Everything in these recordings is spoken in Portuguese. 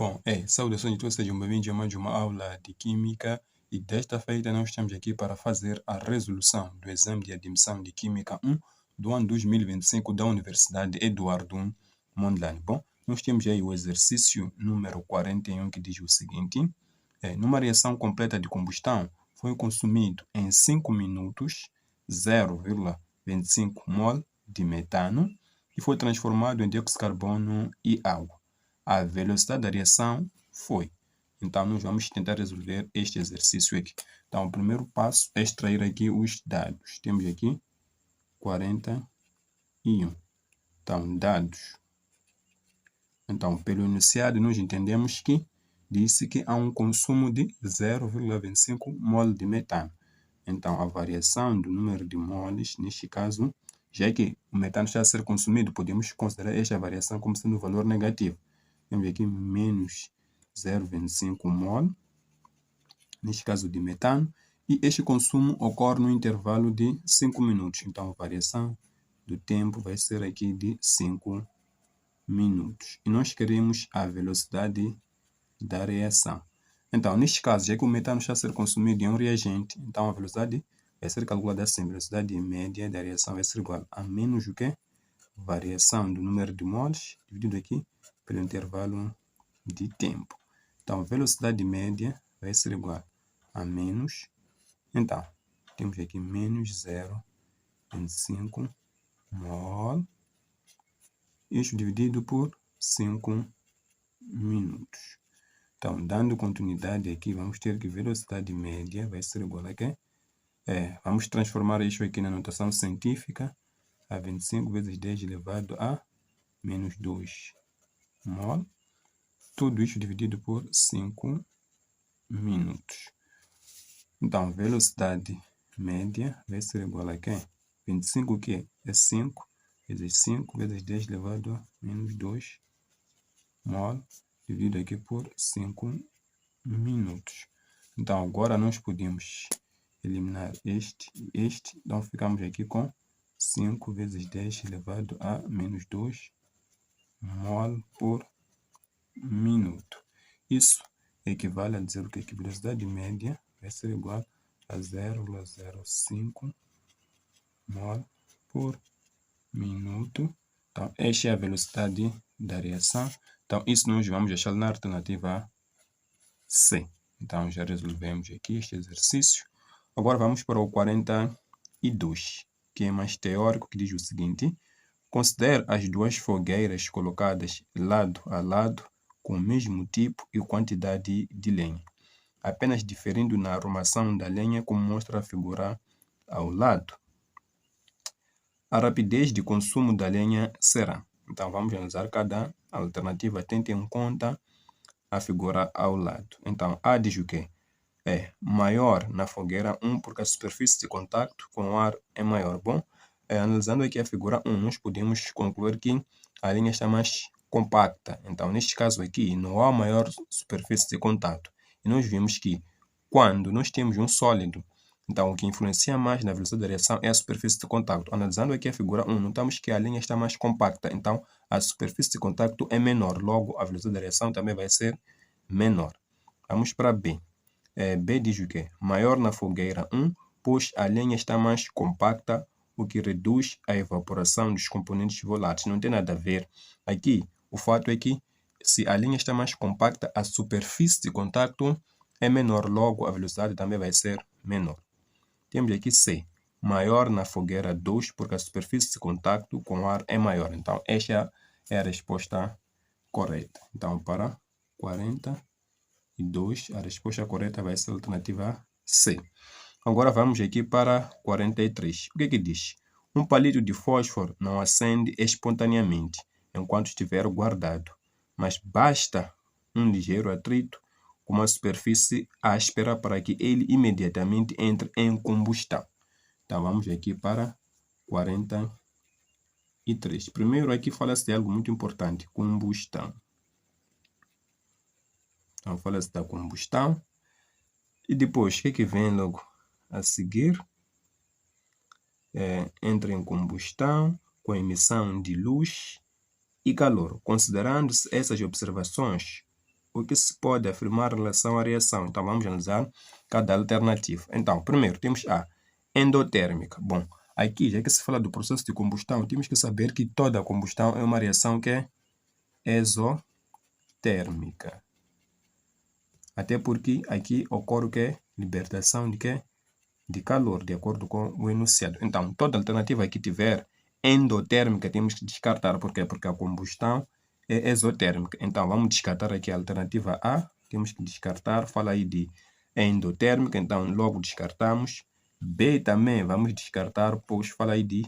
Bom, saudações a todos, sejam bem-vindos a mais uma aula de Química e desta feita nós estamos aqui para fazer a resolução do exame de admissão de Química 1 do ano 2025 da Universidade Eduardo Mondlane. Bom, nós temos aí o exercício número 41 que diz o seguinte: numa reação completa de combustão foi consumido em 5 minutos 0,25 mol de metano e foi transformado em dióxido de carbono e água. A velocidade da reação foi. Então, nós vamos tentar resolver este exercício aqui. Então, o primeiro passo é extrair aqui os dados. Temos aqui 41. Então, dados. Então, pelo enunciado, nós entendemos que disse que há um consumo de 0,25 mol de metano. Então, a variação do número de moles, neste caso, já que o metano está a ser consumido, podemos considerar esta variação como sendo um valor negativo. Temos aqui menos 0,25 mol, neste caso de metano, e este consumo ocorre no intervalo de 5 minutos. Então, a variação do tempo vai ser aqui de 5 minutos. E nós queremos a velocidade da reação. Então, neste caso, já que o metano está a ser consumido em um reagente, então a velocidade vai ser calculada assim: a velocidade média da reação vai ser igual a menos o quê? Variação do número de moles, dividido aqui pelo intervalo de tempo. Então, a velocidade média vai ser igual a menos. Então, temos aqui menos 0,25 mol. Isso dividido por 5 minutos. Então, dando continuidade aqui, vamos ter que velocidade média vai ser igual a quê? Vamos transformar isso aqui na notação científica. A 25 vezes 10 elevado a menos 2 mol. Tudo isso dividido por 5 minutos. Então, velocidade média vai ser igual a quê? 25 o quê? É 5 vezes 5 vezes 10 elevado a menos 2 mol, dividido aqui por 5 minutos. Então, agora nós podemos eliminar este e este. Então, ficamos aqui com 5 vezes 10 elevado a menos 2 mol por minuto. Isso equivale a dizer que a velocidade média vai ser igual a 0,05 mol por minuto. Então, esta é a velocidade da reação. Então, isso nós vamos achar na alternativa C. Então, já resolvemos aqui este exercício. Agora vamos para o 42, que é mais teórico, que diz o seguinte: considere as duas fogueiras colocadas lado a lado com o mesmo tipo e quantidade de lenha, apenas diferindo na arrumação da lenha, como mostra a figura ao lado. A rapidez de consumo da lenha será. Então, vamos analisar cada alternativa, tendo em conta a figura ao lado. Então, A diz o quê? É maior na fogueira 1, porque a superfície de contato com o ar é maior. Bom, analisando aqui a figura 1, nós podemos concluir que a linha está mais compacta. Então, neste caso aqui, não há maior superfície de contato. E nós vimos que quando nós temos um sólido, então o que influencia mais na velocidade da reação é a superfície de contato. Analisando aqui a figura 1, notamos que a linha está mais compacta. Então, a superfície de contato é menor. Logo, a velocidade da reação também vai ser menor. Vamos para B. B diz o quê? Maior na fogueira 1, pois a lenha está mais compacta, o que reduz a evaporação dos componentes voláteis. Não tem nada a ver. Aqui, o fato é que se a linha está mais compacta, a superfície de contato é menor, logo a velocidade também vai ser menor. Temos aqui C. Maior na fogueira 2, porque a superfície de contato com o ar é maior. Então, esta é a resposta correta. Então, para 42, a resposta correta vai ser a alternativa C. Agora vamos aqui para 43. O que diz? Um palito de fósforo não acende espontaneamente enquanto estiver guardado, mas basta um ligeiro atrito com uma superfície áspera para que ele imediatamente entre em combustão. Então vamos aqui para 43. Primeiro aqui fala-se de algo muito importante, combustão. Então fala-se da combustão. E depois, o que vem logo a seguir? Entra em combustão com emissão de luz e calor. Considerando-se essas observações, o que se pode afirmar em relação à reação? Então, vamos analisar cada alternativa. Então, primeiro, temos a endotérmica. Bom, aqui, já que se fala do processo de combustão, temos que saber que toda combustão é uma reação que é exotérmica. Até porque aqui ocorre o que? Libertação de quê? De calor, de acordo com o enunciado. Então, toda alternativa que tiver endotérmica temos que descartar. Por quê? Porque a combustão é exotérmica. Então, vamos descartar aqui a alternativa A. Temos que descartar. Fala aí de endotérmica. Então, logo descartamos. B também vamos descartar, pois fala aí de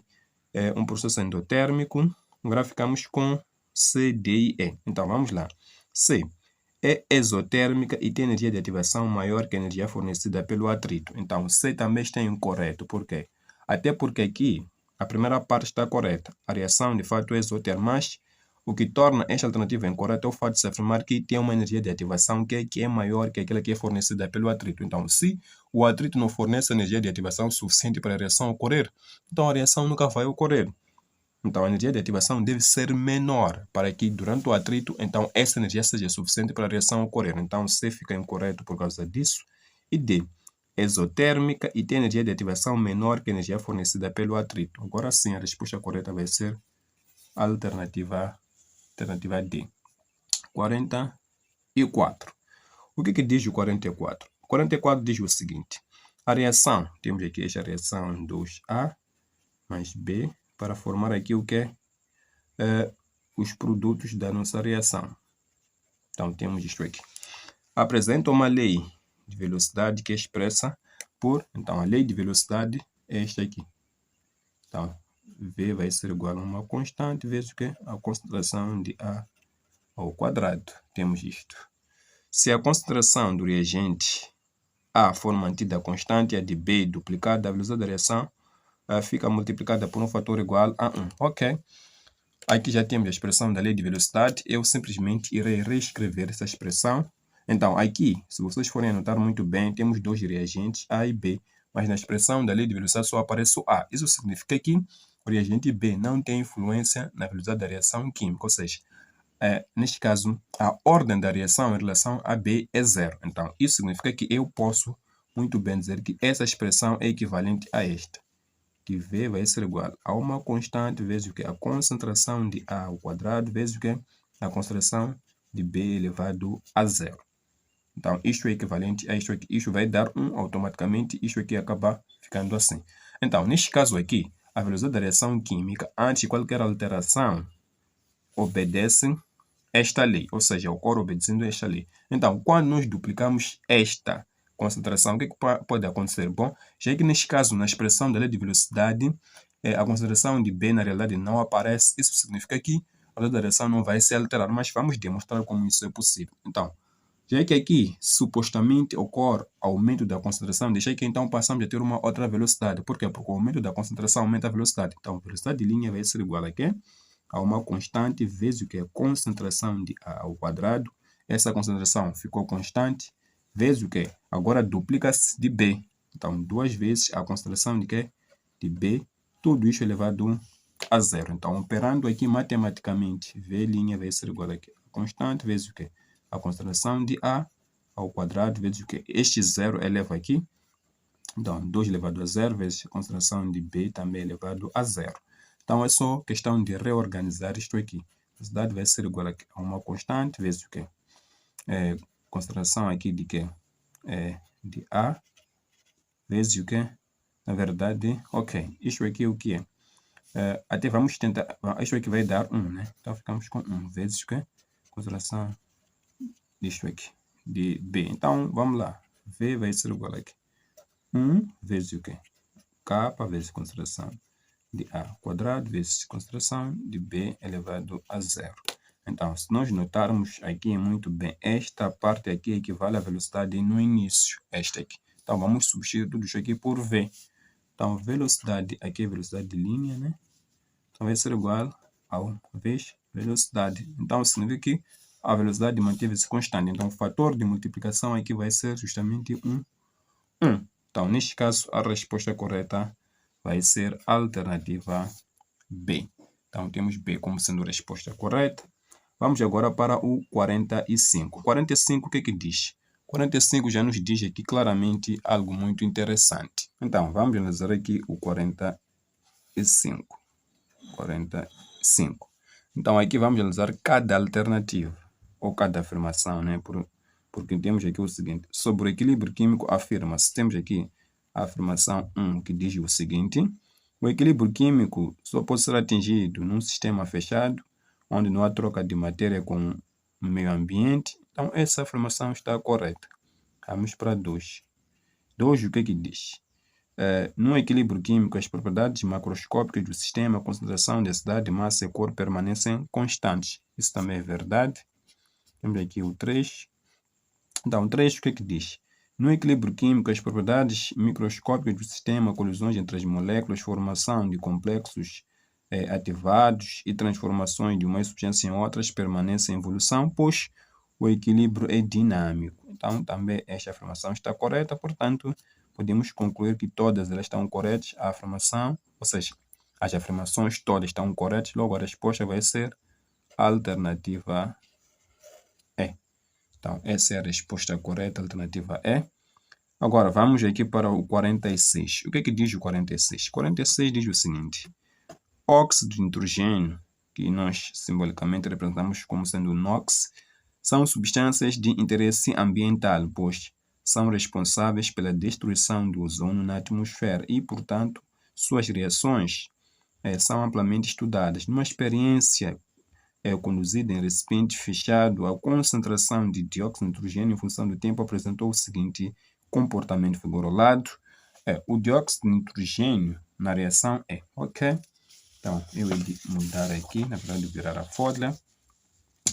um processo endotérmico. Agora ficamos com C, D e E. Então, vamos lá. C é exotérmica e tem energia de ativação maior que a energia fornecida pelo atrito. Então, C também está incorreto. Por quê? Até porque aqui a primeira parte está correta. A reação, de fato, é exotérmica, mas o que torna esta alternativa incorreta é o fato de se afirmar que tem uma energia de ativação que é maior que aquela que é fornecida pelo atrito. Então, se o atrito não fornece energia de ativação suficiente para a reação ocorrer, então a reação nunca vai ocorrer. Então, a energia de ativação deve ser menor para que, durante o atrito, então, essa energia seja suficiente para a reação ocorrer. Então, C fica incorreto por causa disso. E D, exotérmica e tem energia de ativação menor que a energia fornecida pelo atrito. Agora sim, a resposta correta vai ser a alternativa D. 44. O que diz o 44? O 44 diz o seguinte. A reação, temos aqui esta reação 2A mais B, para formar aqui o que é os produtos da nossa reação. Então, temos isto aqui. Apresenta uma lei de velocidade que é expressa por... Então, a lei de velocidade é esta aqui. Então, V vai ser igual a uma constante vezes o que? A concentração de A ao quadrado. Temos isto. Se a concentração do reagente A for mantida constante, a de B duplicada, a velocidade da reação fica multiplicada por um fator igual a 1. Ok. Aqui já temos a expressão da lei de velocidade. Eu simplesmente irei reescrever essa expressão. Então, aqui, se vocês forem anotar muito bem, temos dois reagentes, A e B. Mas na expressão da lei de velocidade só aparece o A. Isso significa que o reagente B não tem influência na velocidade da reação química. Ou seja, neste caso, a ordem da reação em relação a B é zero. Então, isso significa que eu posso muito bem dizer que essa expressão é equivalente a esta. Que V vai ser igual a uma constante vezes o que? A concentração de A ao quadrado vezes o que? A concentração de B elevado a zero. Então, isto é equivalente a isto aqui. Isto vai dar 1 automaticamente. Isto aqui acaba ficando assim. Então, neste caso aqui, a velocidade da reação química, antes de qualquer alteração, obedece esta lei. Ou seja, ocorre obedecendo esta lei. Então, quando nós duplicamos esta concentração, o que pode acontecer? Bom, já que neste caso, na expressão da lei de velocidade, a concentração de B na realidade não aparece, isso significa que a velocidade da reação não vai se alterar, mas vamos demonstrar como isso é possível. Então, já que aqui supostamente ocorre aumento da concentração, deixa que então passamos a ter uma outra velocidade. Por quê? Porque o aumento da concentração aumenta a velocidade. Então, a velocidade de linha vai ser igual a quê? A uma constante vezes o que é a concentração de A ao quadrado. Essa concentração ficou constante vezes o que? Agora duplica-se de B. Então, duas vezes a concentração de quê? De B. Tudo isso elevado a zero. Então, operando aqui matematicamente, V' vai ser igual a quê? A constante vezes o quê? A concentração de A ao quadrado vezes o quê? Este zero eleva aqui. Então, 2 elevado a zero vezes a concentração de B também elevado a zero. Então, é só questão de reorganizar isto aqui. A velocidade vai ser igual a uma constante vezes o quê? Concentração aqui de quê? De A vezes o quê? Na verdade, ok. Isto aqui o que é? Até vamos tentar... Isto aqui vai dar 1, né? Então, ficamos com 1 vezes o quê? Concentração disto aqui, de B. Então, vamos lá. V vai ser igual a aqui. 1 vezes o quê? K vezes concentração de A quadrado vezes concentração de B elevado a zero. Então, se nós notarmos aqui muito bem, esta parte aqui equivale à velocidade no início, esta aqui. Então, vamos substituir tudo isso aqui por V. Então, velocidade, aqui é velocidade de linha, né? Então, vai ser igual ao vezes velocidade. Então, significa que a velocidade manteve-se constante. Então, o fator de multiplicação aqui vai ser justamente 1. Então, neste caso, a resposta correta vai ser a alternativa B. Então, temos B como sendo a resposta correta. Vamos agora para o 45. 45 o que é que diz? 45 já nos diz aqui claramente algo muito interessante. Então, vamos analisar aqui o 45. 45. Então, aqui vamos analisar cada alternativa, ou cada afirmação, né? Porque temos aqui o seguinte: sobre o equilíbrio químico afirma-se. Temos aqui a afirmação 1, que diz o seguinte: o equilíbrio químico só pode ser atingido num sistema fechado, onde não há troca de matéria com o meio ambiente. Então, essa afirmação está correta. Vamos para 2. 2, o que é que diz? No equilíbrio químico, as propriedades macroscópicas do sistema, concentração, densidade, massa e cor permanecem constantes. Isso também é verdade. Temos aqui o 3. Então, 3, o que é que diz? No equilíbrio químico, as propriedades microscópicas do sistema, colisões entre as moléculas, formação de complexos ativados e transformações de uma substância em outras permanecem em evolução, pois o equilíbrio é dinâmico. Então, também esta afirmação está correta, portanto, podemos concluir que todas elas estão corretas. A afirmação, ou seja, as afirmações todas estão corretas, logo a resposta vai ser a alternativa E. Então, essa é a resposta correta, a alternativa E. Agora, vamos aqui para o 46. O que é que diz o 46? 46 diz o seguinte: óxido de nitrogênio, que nós simbolicamente representamos como sendo NOx, são substâncias de interesse ambiental, pois são responsáveis pela destruição do ozono na atmosfera e, portanto, suas reações são amplamente estudadas. Numa experiência conduzida em recipiente fechado, a concentração de dióxido de nitrogênio em função do tempo apresentou o seguinte comportamento: figura ao lado. O dióxido de nitrogênio na reação é ok. Então, eu vou mudar aqui, na verdade, virar a folha.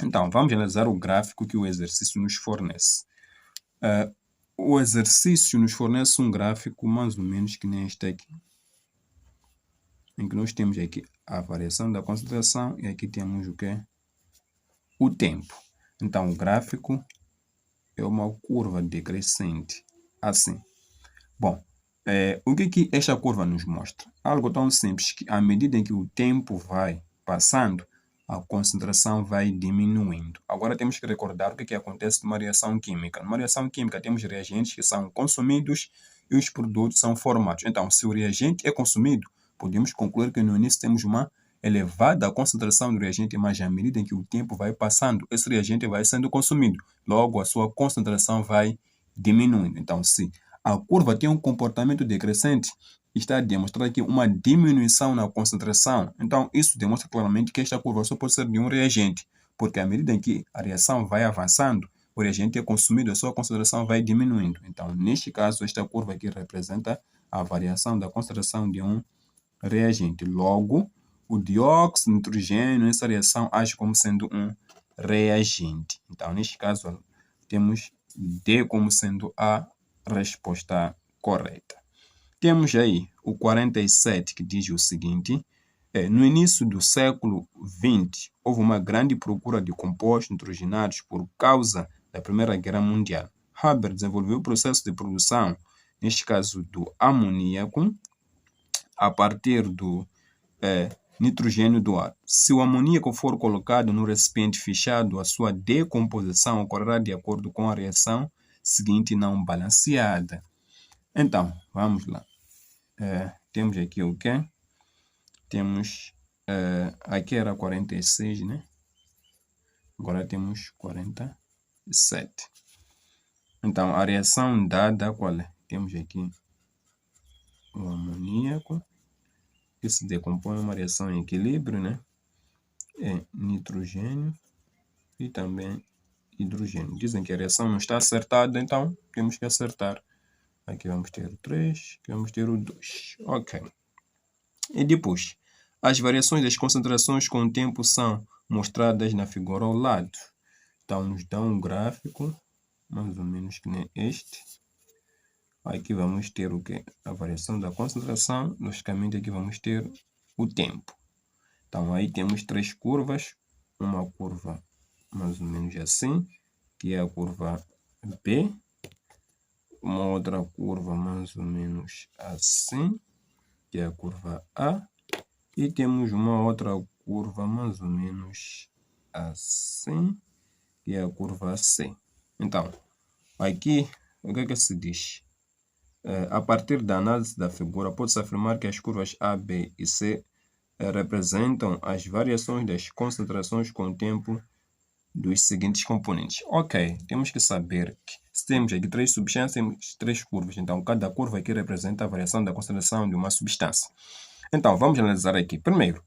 Então, vamos analisar o gráfico que o exercício nos fornece. O exercício nos fornece um gráfico mais ou menos que nem este aqui, em que nós temos aqui a variação da concentração e aqui temos o quê? O tempo. Então, o gráfico é uma curva decrescente, assim. Bom, o que esta curva nos mostra? Algo tão simples que, à medida em que o tempo vai passando, a concentração vai diminuindo. Agora temos que recordar o que acontece numa reação química. Numa reação química temos reagentes que são consumidos e os produtos são formados. Então, se o reagente é consumido, podemos concluir que no início temos uma elevada concentração do reagente, mas à medida em que o tempo vai passando, esse reagente vai sendo consumido. Logo, a sua concentração vai diminuindo. Então, se a curva tem um comportamento decrescente, está a demonstrar aqui uma diminuição na concentração. Então, isso demonstra claramente que esta curva só pode ser de um reagente, porque à medida em que a reação vai avançando, o reagente é consumido, a sua concentração vai diminuindo. Então, neste caso, esta curva aqui representa a variação da concentração de um reagente. Logo, o dióxido de nitrogênio nessa reação age como sendo um reagente. Então, neste caso, temos D como sendo a resposta correta. Temos aí o 47, que diz o seguinte: no início do século XX, houve uma grande procura de compostos nitrogenados por causa da Primeira Guerra Mundial. Haber desenvolveu o processo de produção, neste caso do amoníaco, a partir do nitrogênio do ar. Se o amoníaco for colocado no recipiente fechado, a sua decomposição ocorrerá de acordo com a reação seguinte não balanceada. Então, vamos lá. Temos aqui o quê? Temos, aqui era 46, né? Agora temos 47. Então, a reação dada qual é? Temos aqui o amoníaco, que se decompõe em uma reação em equilíbrio, né? É nitrogênio e também hidrogênio. Dizem que a reação não está acertada, então temos que acertar. Aqui vamos ter o 3, aqui vamos ter o 2. Ok. E depois, as variações das concentrações com o tempo são mostradas na figura ao lado. Então, nos dá um gráfico, mais ou menos que nem este. Aqui vamos ter o quê? A variação da concentração. Logicamente, aqui vamos ter o tempo. Então, aí temos 3 curvas. Uma curva mais ou menos assim, que é a curva B. Uma outra curva mais ou menos assim, que é a curva A. E temos uma outra curva mais ou menos assim e a curva C. Então, aqui, o que é que se diz? A partir da análise da figura, pode-se afirmar que as curvas A, B e C representam as variações das concentrações com o tempo dos seguintes componentes. Ok, temos que saber que se temos aqui 3 substâncias, temos 3 curvas. Então, cada curva aqui representa a variação da concentração de uma substância. Então, vamos analisar aqui. Primeiro,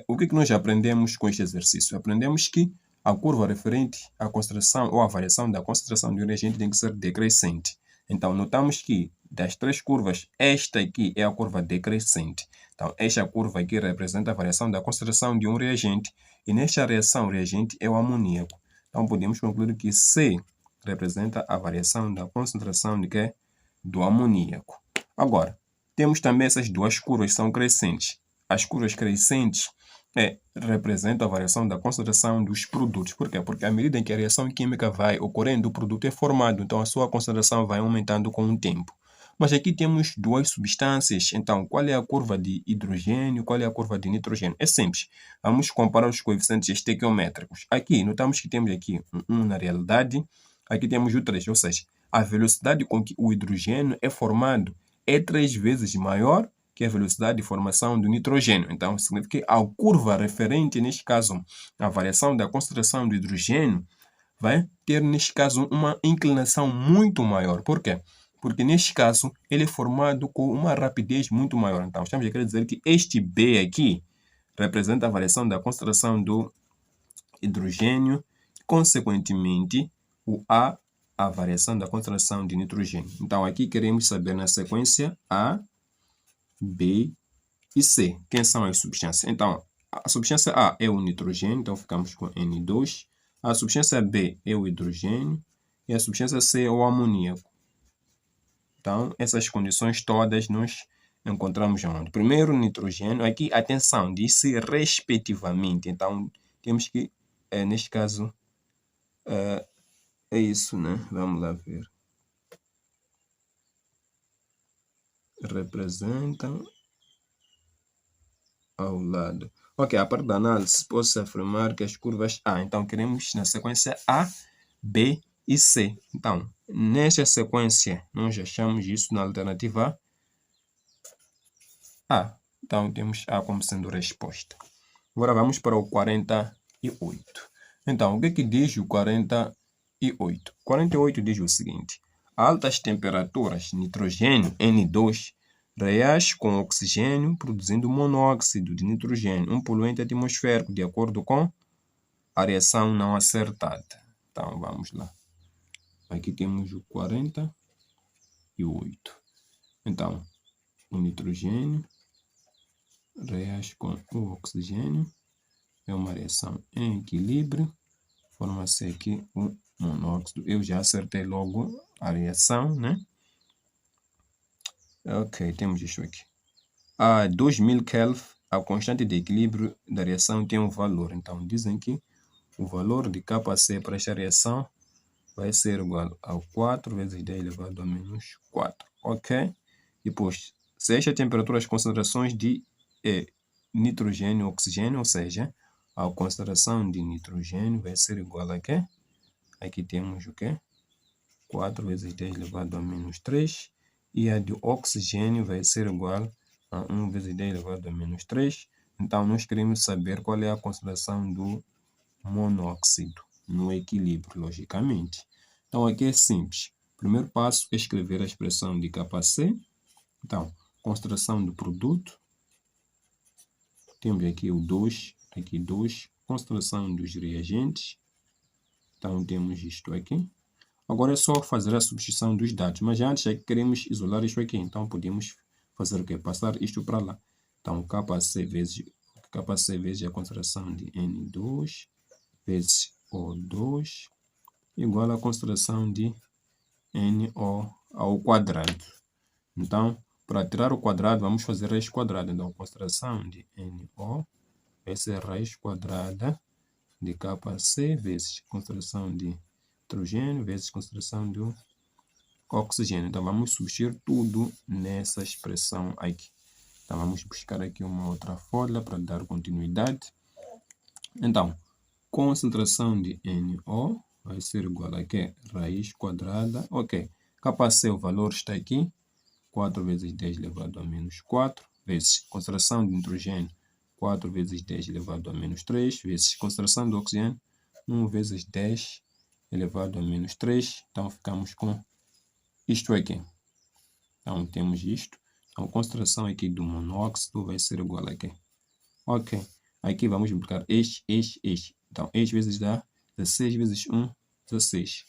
o que nós aprendemos com este exercício? Aprendemos que a curva referente à concentração ou à variação da concentração de um reagente tem que ser decrescente. Então, notamos que das 3 curvas, esta aqui é a curva decrescente. Então, esta curva aqui representa a variação da concentração de um reagente. E nesta reação, o reagente é o amoníaco. Então, podemos concluir que C representa a variação da concentração de quê? Do amoníaco. Agora, temos também essas duas curvas que são crescentes. As curvas crescentes representam a variação da concentração dos produtos. Por quê? Porque à medida em que a reação química vai ocorrendo, o produto é formado, então a sua concentração vai aumentando com o tempo. Mas aqui temos duas substâncias, então qual é a curva de hidrogênio, qual é a curva de nitrogênio? É simples, vamos comparar os coeficientes estequiométricos. Aqui, notamos que temos aqui um 1 na realidade, aqui temos o 3, ou seja, a velocidade com que o hidrogênio é formado é 3 vezes maior que a velocidade de formação do nitrogênio. Então, significa que a curva referente, neste caso, a variação da concentração do hidrogênio, vai ter, neste caso, uma inclinação muito maior. Por quê? Porque, neste caso, ele é formado com uma rapidez muito maior. Então, estamos a querer dizer que este B aqui representa a variação da concentração do hidrogênio, consequentemente, o A variação da concentração de nitrogênio. Então, aqui queremos saber na sequência A, B e C. Quem são as substâncias? Então, a substância A é o nitrogênio, então ficamos com N2. A substância B é o hidrogênio e a substância C é o amoníaco. Então, essas condições todas nós encontramos onde? Primeiro, nitrogênio. Aqui, atenção, diz-se respectivamente. Então, temos que, neste caso, é isso, né? Vamos lá ver. Representam ao lado. Ok, a parte da análise, pode-se afirmar que as curvas A. Então, queremos na sequência A, B e C. Então, nesta sequência, nós achamos isso na alternativa A. Então, temos A como sendo resposta. Agora, vamos para o 48. Então, o que diz o 48? 48 diz o seguinte. A altas temperaturas, nitrogênio, N2, reage com oxigênio, produzindo monóxido de nitrogênio, um poluente atmosférico, de acordo com a reação não acertada. Então, vamos lá. Aqui temos o 48. Então, o nitrogênio reage com o oxigênio, é uma reação em equilíbrio, forma-se aqui o monóxido. Eu já acertei logo a reação, né? Ok, temos isso aqui. A 2000 Kelvin, a constante de equilíbrio da reação tem um valor. Então, dizem que o valor de kC para esta reação vai ser igual a 4 vezes 10 elevado a menos 4. Ok? Depois, se esta temperatura, as concentrações de nitrogênio e oxigênio, ou seja, a concentração de nitrogênio vai ser igual a quê? Aqui temos o quê? 4 vezes 10 elevado a menos 3. E a de oxigênio vai ser igual a 1 vezes 10 elevado a menos 3. Então, nós queremos saber qual é a concentração do monóxido no equilíbrio, logicamente. Então, aqui é simples. Primeiro passo é escrever a expressão de kC. Então, concentração do produto. Temos aqui o 2, aqui 2. Concentração dos reagentes. Então, temos isto aqui. Agora é só fazer a substituição dos dados. Mas antes é que queremos isolar isto aqui. Então, podemos fazer o quê? Passar isto para lá. Então, kC vezes a concentração de N2 vezes O2 igual à concentração de NO ao quadrado. Então, para tirar o quadrado, vamos fazer raiz quadrada. Então, a concentração de NO vai ser raiz quadrada de kC vezes concentração de nitrogênio vezes concentração do oxigênio. Então, vamos substituir tudo nessa expressão aqui. Então, vamos buscar aqui uma outra folha para dar continuidade. Então, concentração de NO vai ser igual a quê? Raiz quadrada. Ok. Kc, o valor está aqui. 4 vezes 10 elevado a menos 4, vezes concentração de nitrogênio, 4 vezes 10 elevado a menos 3, vezes concentração de oxigênio, 1 vezes 10 elevado a menos 3. Então, ficamos com isto aqui. Então, temos isto. Então, a concentração aqui do monóxido vai ser igual a quê? Ok. Aqui vamos multiplicar este. Então, este vezes dá 16 vezes 1, 16.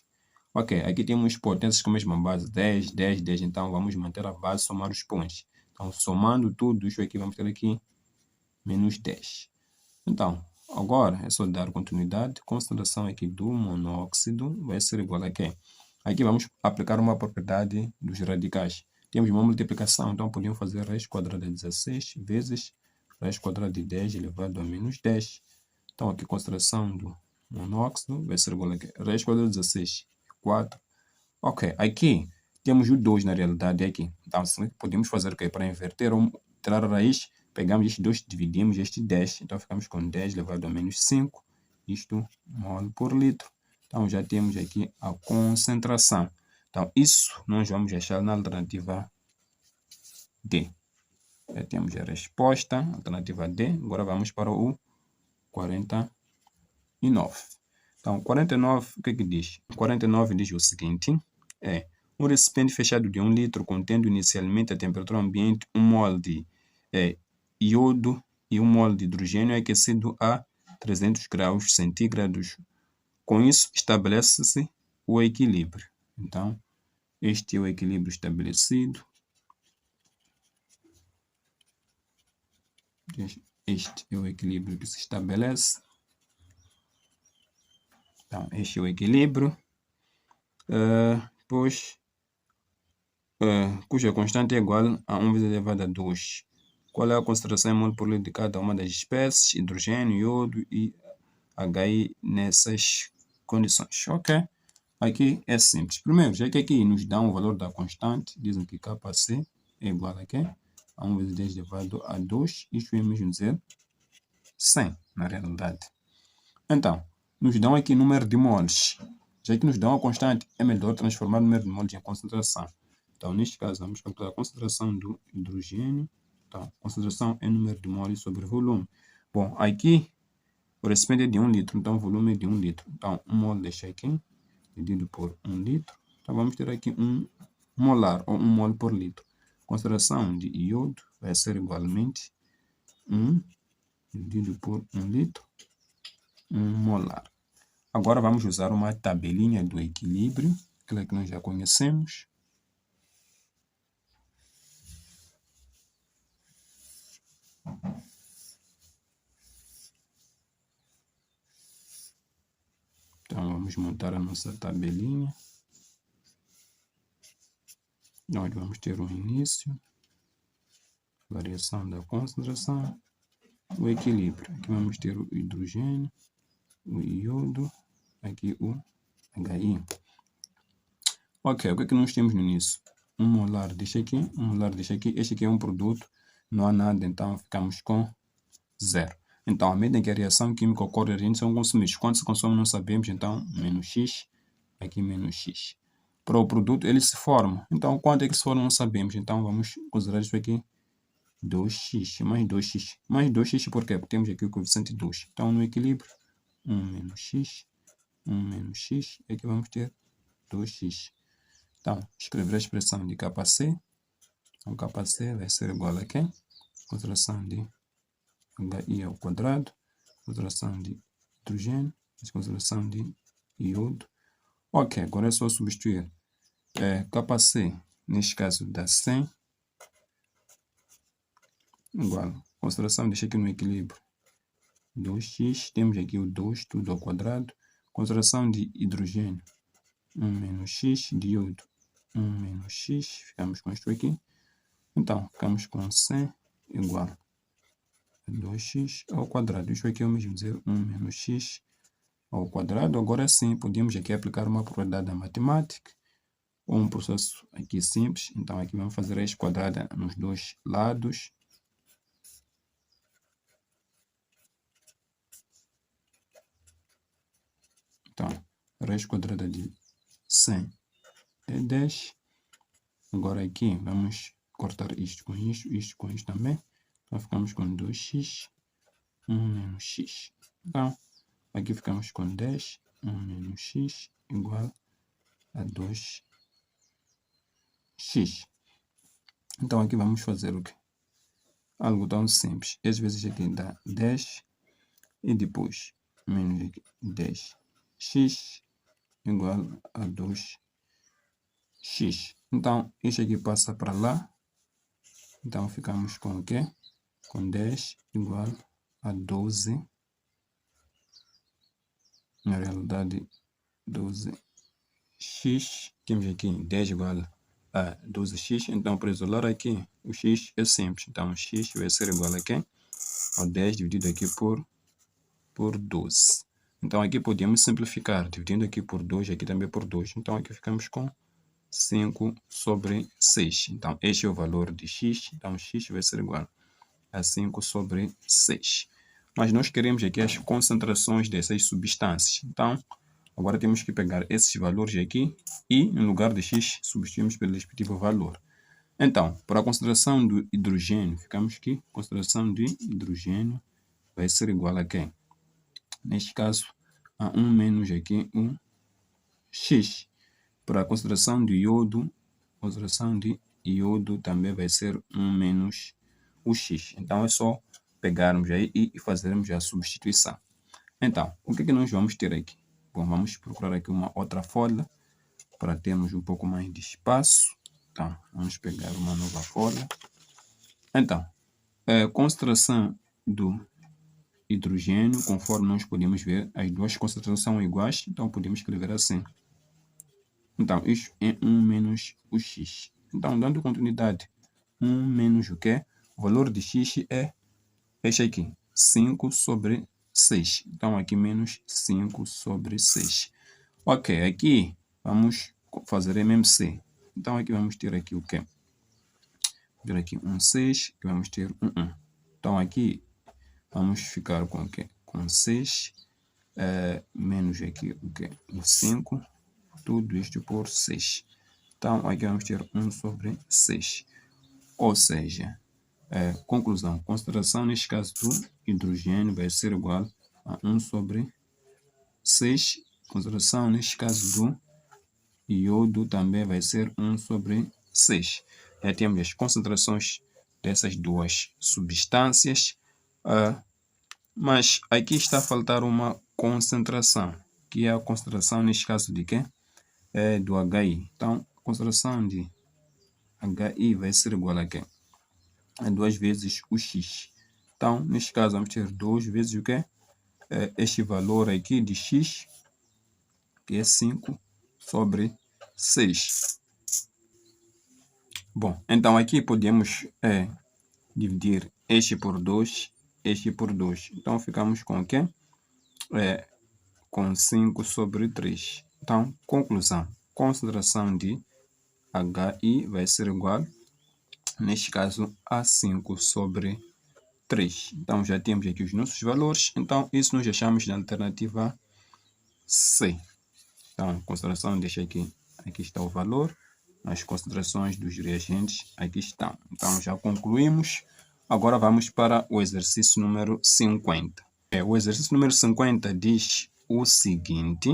Ok, aqui temos potências com a mesma base, 10, 10, 10. Então, vamos manter a base e somar os expoentes. Então, somando tudo isso aqui, vamos ter aqui menos 10. Então, agora é só dar continuidade. Concentração aqui do monóxido vai ser igual a quê? Aqui vamos aplicar uma propriedade dos radicais. Temos uma multiplicação, então podemos fazer raiz quadrada de 16 vezes raiz quadrada de 10 elevado a menos 10. Então, aqui a concentração do monóxido vai ser igual a quê? Raiz quadrada de 16, 4. Ok, aqui temos o 2 na realidade aqui. Então, podemos fazer o quê? Para inverter ou tirar a raiz, pegamos este 2, dividimos este 10. Então, ficamos com 10 elevado a menos 5. Isto mol por litro. Então, já temos aqui a concentração. Então, isso nós vamos achar na alternativa D. Já temos a resposta, alternativa D. Agora vamos para o 49. Então, 49, o que diz? 49 diz o seguinte, um recipiente fechado de 1 litro contendo inicialmente a temperatura ambiente 1 mol de iodo e 1 mol de hidrogênio é aquecido a 300 graus centígrados. Com isso, estabelece-se o equilíbrio. Então, este é o equilíbrio estabelecido. Este é o equilíbrio que se estabelece. Então, este é o equilíbrio, cuja constante é igual a 1 vezes elevado a 2. Qual é a concentração em mol por litro de cada uma das espécies, hidrogênio, iodo e HI nessas condições? Ok, aqui é simples. Primeiro, já que aqui nos dá um valor da constante, dizem que Kc é igual a quê? A 1 vezes 10 elevado a 2, isto é mesmo dizer 100, na realidade. Então, nos dão aqui número de moles. Já que nos dão a constante, é melhor transformar o número de moles em concentração. Então, neste caso, vamos calcular a concentração do hidrogênio. Então, concentração é número de moles sobre volume. Bom, aqui o recipiente é de 1 litro, então o volume é de 1 litro. Então, 1 mol deixa aqui, dividido por 1 litro. Então, vamos ter aqui 1 molar, ou 1 mol por litro. Concentração de iodo vai ser igualmente 1 dividido por 1 litro, 1 molar. Agora vamos usar uma tabelinha do equilíbrio, aquela que nós já conhecemos. Então vamos montar a nossa tabelinha. Nós vamos ter o início, variação da concentração, o equilíbrio. Aqui vamos ter o hidrogênio, o iodo, aqui o HI. Ok, o que é que nós temos no início? 1 molar deixa aqui, 1 molar deixa aqui. Este aqui é um produto, não há nada, então ficamos com 0. Então, à medida em que a reação química ocorre, a gente são consumidos. Quanto se consome não sabemos, então menos x, aqui menos x. Para o produto, ele se forma. Então, quanto é que se forma não sabemos. Então, vamos considerar isso aqui 2x, mais 2x. Mais 2x por quê? Porque temos aqui o coeficiente 2. Então, no equilíbrio, 1 menos x, 1 menos x, e aqui vamos ter 2x. Então, escrever a expressão de Kc. Então, Kc vai ser igual a quê? Concentração de HI ao quadrado, concentração de hidrogênio, concentração de iodo. Ok, agora é só substituir. Kc, neste caso, dá 100, igual. Concentração, deixa aqui no equilíbrio, 2x. Temos aqui o 2, tudo ao quadrado. Concentração de hidrogênio, 1 menos x. De iodo, 1 menos x. Ficamos com isto aqui. Então, ficamos com 100 igual a 2x ao quadrado. Isto aqui é o mesmo dizer 1 menos x ao quadrado. Agora sim, podemos aqui aplicar uma propriedade da matemática ou um processo aqui simples. Então, aqui vamos fazer raiz quadrada nos dois lados. Então, raiz quadrada de 100 é 10. Agora aqui vamos cortar isto com isto também. Então ficamos com 2x, 1 menos x. Então, aqui ficamos com 10, 1 menos x igual a 2x. Então aqui vamos fazer o quê? Algo tão simples. Às vezes aqui dá 10 e depois menos aqui 10x igual a 2x. Então isso aqui passa para lá. Então ficamos com o quê? Com 10 igual a 12. Na realidade 12x. Temos aqui 10 igual a 12x. Então para isolar aqui o x é simples. Então x vai ser igual a quê? Ao 10 dividido aqui por 12. Então aqui podemos simplificar, dividindo aqui por 2, aqui também por 2. Então aqui ficamos com 5 sobre 6. Então este é o valor de x. Então x vai ser igual a 5 sobre 6. Mas nós queremos aqui as concentrações dessas substâncias. Então agora temos que pegar esses valores aqui e, no lugar de x, substituímos pelo respectivo valor. Então, para a concentração do hidrogênio, ficamos que a concentração de hidrogênio vai ser igual a quem? Neste caso, a 1 menos aqui um x. Para a concentração de iodo, também vai ser 1 menos o x. Então é só pegarmos aí e fazermos a substituição. Então, o que nós vamos ter aqui? Bom, vamos procurar aqui uma outra folha para termos um pouco mais de espaço. Então, vamos pegar uma nova folha. Então, a concentração do hidrogênio, conforme nós podemos ver, as duas concentrações são iguais, então podemos escrever assim. Então, isso é 1 menos o x. Então, dando continuidade, 1 menos o quê? O valor de x é este aqui, 5 sobre 6. Então, aqui menos 5 sobre 6. Ok, aqui vamos fazer MMC. Então, aqui vamos ter aqui o quê? Ter aqui um 6, aqui vamos ter um 1. Então, aqui vamos ficar com o quê? Com 6 menos aqui o quê? O 5, tudo isto por 6. Então, aqui vamos ter 1 sobre 6. Ou seja, conclusão, concentração neste caso do hidrogênio vai ser igual a 1 sobre 6. Concentração neste caso do iodo também vai ser 1 sobre 6. Já temos as concentrações dessas duas substâncias. Mas aqui está a faltar uma concentração, que é a concentração neste caso de quê? Do HI. Então, a concentração de HI vai ser igual a quê? A 2 vezes o x. Então, neste caso, vamos ter 2 vezes o quê? Este valor aqui de x, que é 5 sobre 6. Bom, então aqui podemos dividir este por 2, este por 2. Então, ficamos com o quê? Com 5 sobre 3. Então, conclusão. Concentração de HI vai ser igual, neste caso, a 5 sobre 3. Então, já temos aqui os nossos valores. Então, isso nós achamos na alternativa C. Então, concentração deixa aqui. Aqui está o valor. As concentrações dos reagentes aqui estão. Então, já concluímos. Agora vamos para o exercício número 50. O exercício número 50 diz o seguinte.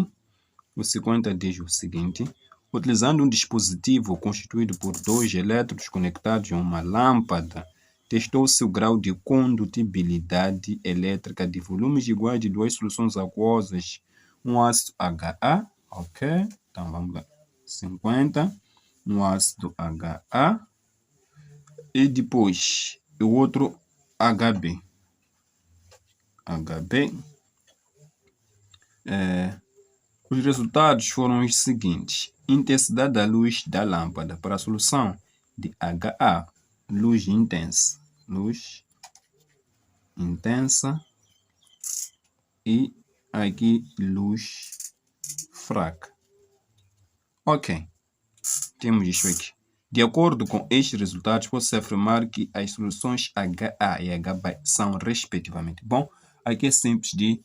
Utilizando um dispositivo constituído por 2 elétrodos conectados a uma lâmpada, testou-se o grau de condutibilidade elétrica de volumes iguais de duas soluções aquosas. Um ácido HA, ok? Então vamos lá. 50, um ácido HA e depois o outro HB. Os resultados foram os seguintes. Intensidade da luz da lâmpada para a solução de HA, luz intensa. E aqui luz fraca. Ok, temos isso aqui. De acordo com estes resultados, pode-se afirmar que as soluções HA e HB são respectivamente. Bom, aqui é simples de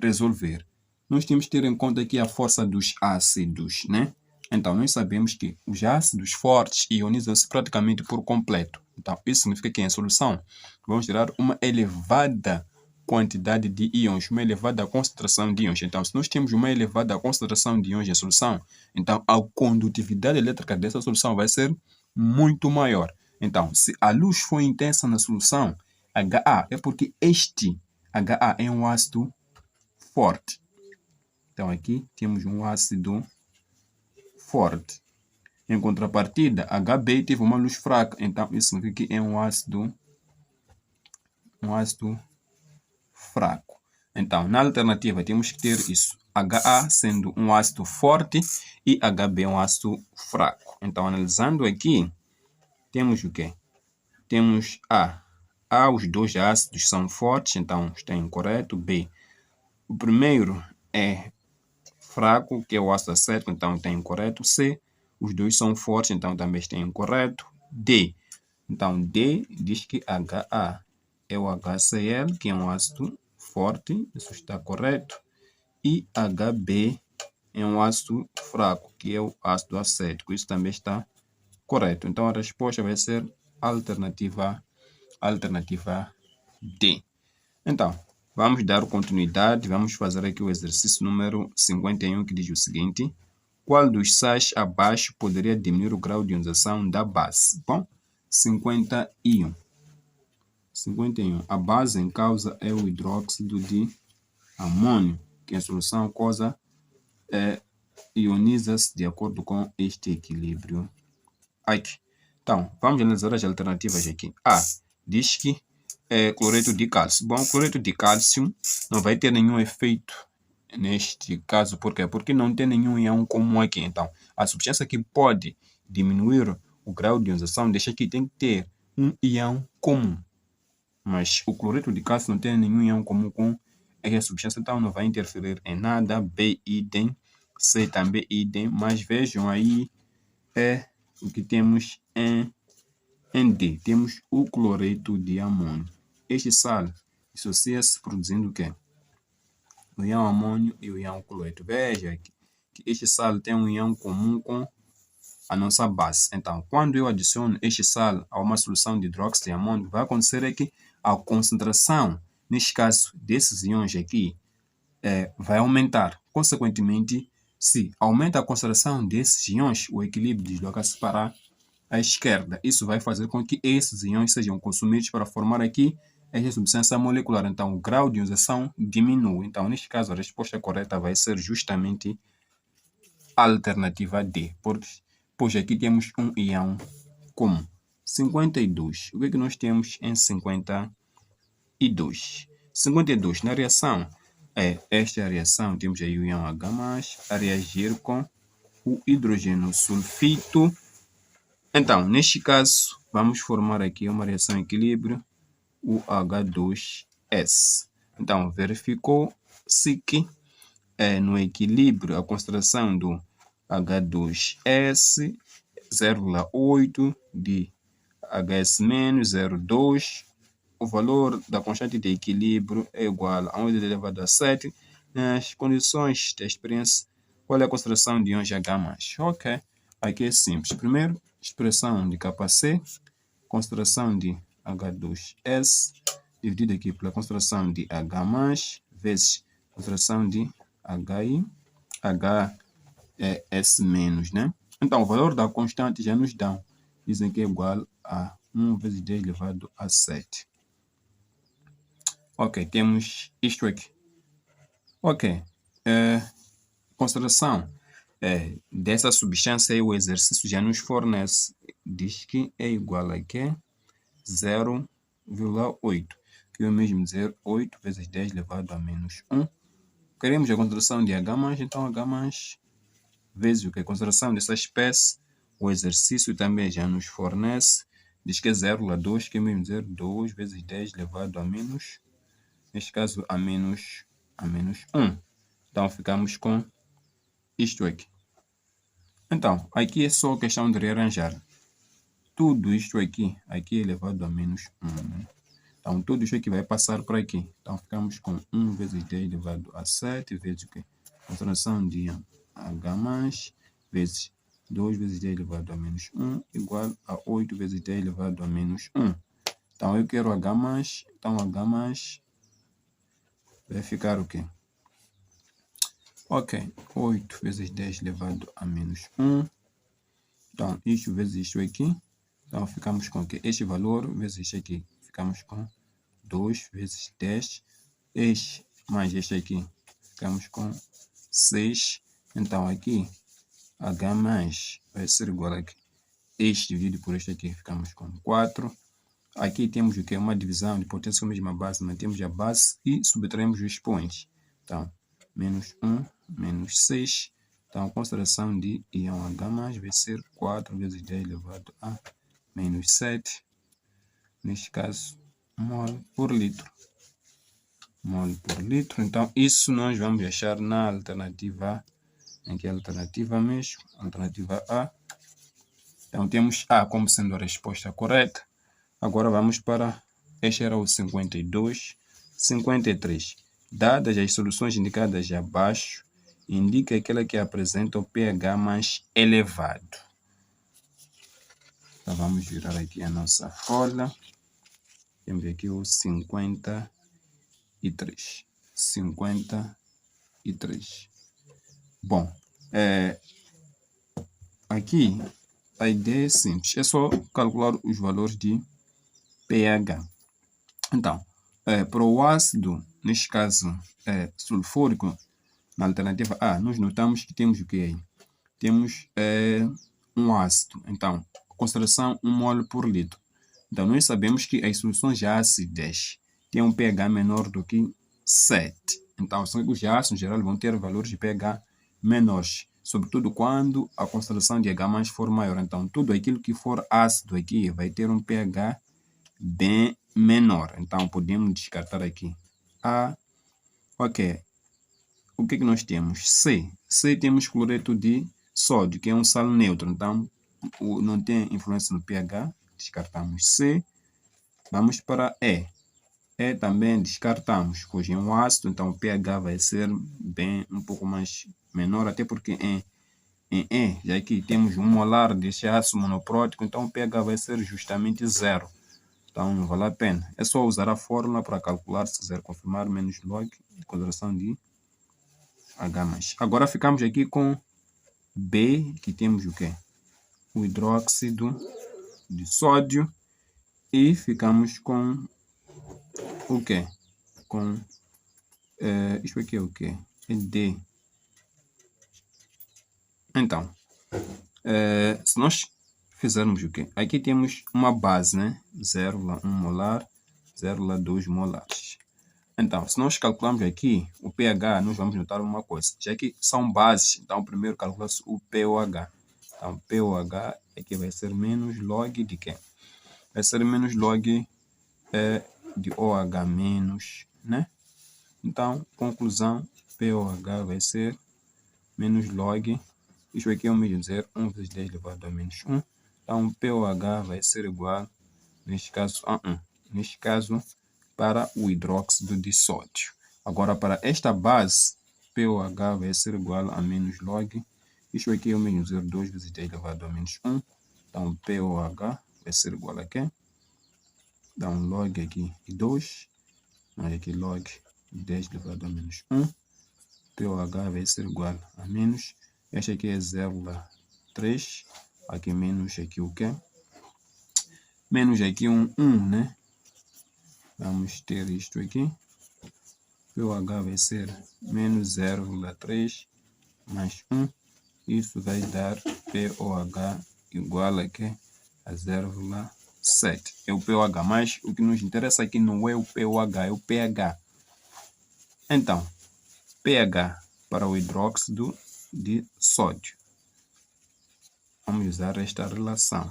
resolver. nós temos que ter em conta aqui a força dos ácidos, né? Então, nós sabemos que os ácidos fortes ionizam-se praticamente por completo. Então, isso significa que em solução vamos tirar uma elevada quantidade de íons, uma elevada concentração de íons. Então, se nós temos uma elevada concentração de íons em solução, então a condutividade elétrica dessa solução vai ser muito maior. Então, se a luz for intensa na solução, Ha é porque este Ha é um ácido forte. Então, aqui temos um ácido forte. Em contrapartida, HB teve uma luz fraca. Então, isso significa que é um ácido fraco. Então, na alternativa, temos que ter isso. Ha sendo um ácido forte e HB um ácido fraco. Então, analisando aqui, temos o quê? Temos A. Os dois ácidos são fortes, então está incorreto. B. O primeiro é fraco, que é o ácido acético, então está incorreto. C. Os dois são fortes, então também está incorreto. D. Então, D diz que Ha é o HCl, que é um ácido forte, isso está correto. E HB é um ácido fraco, que é o ácido acético, isso também está correto. Então, a resposta vai ser alternativa D. Então, vamos dar continuidade, vamos fazer aqui o exercício número 51, que diz o seguinte: qual dos sais abaixo poderia diminuir o grau de ionização da base? Bom, 51. A base em causa é o hidróxido de amônio, que em solução aquosa ioniza-se de acordo com este equilíbrio aqui. Então, vamos analisar as alternativas aqui. A diz que é cloreto de cálcio. Bom, cloreto de cálcio não vai ter nenhum efeito neste caso. Por quê? Porque não tem nenhum íon comum aqui. Então, a substância que pode diminuir o grau de ionização, deixa aqui, tem que ter um íon comum. Mas o cloreto de cálcio não tem nenhum íon comum com essa substância, então não vai interferir em nada. B, idem. C também idem. Mas vejam aí o que temos em D. Temos o cloreto de amônio. Este sal dissocia-se produzindo o quê? O íon amônio e o íon cloreto. Veja que este sal tem um íon comum com a nossa base. Então, quando eu adiciono este sal a uma solução de hidróxido de amônio, vai acontecer que a concentração, neste caso, desses íons aqui, vai aumentar. Consequentemente, se aumenta a concentração desses íons, o equilíbrio desloca-se para a esquerda. Isso vai fazer com que esses íons sejam consumidos para formar aqui esta substância molecular. Então, o grau de ionização diminui. Então, neste caso, a resposta correta vai ser justamente a alternativa D, pois aqui temos um íon comum. 52. O que é que nós temos em 52? 52, na reação, esta reação, temos aí o íon H+, a reagir com o hidrogênio sulfito. Então, neste caso, vamos formar aqui uma reação equilíbrio, o H2S. Então, verificou-se que no equilíbrio a concentração do H2S 0,8 de HS- 0,2. O valor da constante de equilíbrio é igual a 11 elevado a 7. Nas condições da experiência, qual é a concentração de íons H+? Ok, aqui é simples. Primeiro, expressão de capa C, concentração de H2S, dividido aqui pela concentração de H+, vezes concentração de HS-, né? Então, o valor da constante já nos dá, dizem que é igual a 1 vezes 10 elevado a 7. Ok, temos isto aqui. Ok, concentração dessa substância, o exercício já nos fornece, diz que é igual a quê? 0,8, que é o mesmo dizer 8 vezes 10 elevado a menos 1. Queremos a concentração de H+, então H+, vezes o que? A concentração dessa espécie, o exercício também já nos fornece, diz que é 0,2, que é mesmo dizer 2 vezes 10 elevado a menos, neste caso a menos 1. Então ficamos com isto aqui. Então, aqui é só questão de rearranjar. Tudo isto aqui é elevado a menos 1. Né? Então, tudo isso aqui vai passar por aqui. Então, ficamos com 1 vezes 10 elevado a 7 vezes o quê? Concentração de H vezes 2 vezes 10 elevado a menos 1 igual a 8 vezes 10 elevado a menos 1. Então, eu quero H+, então H+ vai ficar o quê? Ok, 8 vezes 10 elevado a menos 1. Então, isto vezes isto aqui. Então, ficamos com o quê? Este valor vezes este aqui. Ficamos com 2 vezes 10. Este mais este aqui. Ficamos com 6. Então, aqui, H+ vai ser igual a este dividido por este aqui. Ficamos com 4. Aqui temos o que? Uma divisão de potência com a mesma base. Mantemos a base e subtraímos os expoentes. Então, menos 1, menos 6. Então, a concentração de íon H+ vai ser 4 vezes 10 elevado a menos 7. Neste caso, mol por litro. Mol por litro. Então, isso nós vamos achar na alternativa A. Em que alternativa mesmo? Alternativa A. Então, temos A como sendo a resposta correta. Agora vamos para, este era o 52. 53. Dadas as soluções indicadas abaixo, indica aquela que apresenta o pH mais elevado. Então vamos virar aqui a nossa folha. Temos aqui o 53. 53. Bom, aqui a ideia é simples. É só calcular os valores de pH. Então, para o ácido, neste caso sulfúrico, na alternativa A, nós notamos que temos o que aí? Temos um ácido. Então, concentração 1 mol por litro. Então, nós sabemos que as soluções ácidas têm um pH menor do que 7. Então, os ácidos em geral vão ter valores de pH menores, sobretudo quando a concentração de H+ for maior. Então, tudo aquilo que for ácido aqui vai ter um pH bem menor. Então, podemos descartar aqui A. Ok. O que nós temos? C. C temos cloreto de sódio, que é um sal neutro. Então, não tem influência no pH. Descartamos C. Vamos para E. E também descartamos, pois é um ácido, então o pH vai ser bem um pouco mais menor, até porque em E, já que temos 1 molar deste ácido monoprótico, então o pH vai ser justamente 0. Então não vale a pena. É só usar a fórmula para calcular, se quiser confirmar, menos log de concentração de H+. Agora ficamos aqui com B, que temos o quê? O hidróxido de sódio. E ficamos com o quê? Com isto aqui é o quê? É D. Então, se nós fizermos o quê? Aqui temos uma base, né? 0,1 molar, 0,2 molares. Então, se nós calcularmos aqui o pH, nós vamos notar uma coisa. Já que são bases, então primeiro calcula-se o pOH. Então, pOH aqui vai ser menos log de quê? Vai ser menos log de OH-, né? Então, conclusão, pOH vai ser menos log, isto aqui é o mesmo dizer 1 vezes 10 elevado a menos 1. Então, pOH vai ser igual, neste caso, a 1. Neste caso, para o hidróxido de sódio. Agora, para esta base, pOH vai ser igual a menos log, isto aqui é o mesmo dizer 2 vezes 10 elevado a menos 1. Então, pOH vai ser igual a quê? Então, log aqui de 2, mais aqui log de 10 elevado a menos 1. pOH vai ser igual a menos, este aqui é 0,3, aqui menos aqui o quê? Menos aqui 1, né? Vamos ter isto aqui. pOH vai ser menos 0,3 mais 1. Isso vai dar pOH igual a quê? A 0,7. É o pOH, mas o que nos interessa aqui não é o pOH, é o pH. Então, pH para o hidróxido de sódio. Vamos usar esta relação.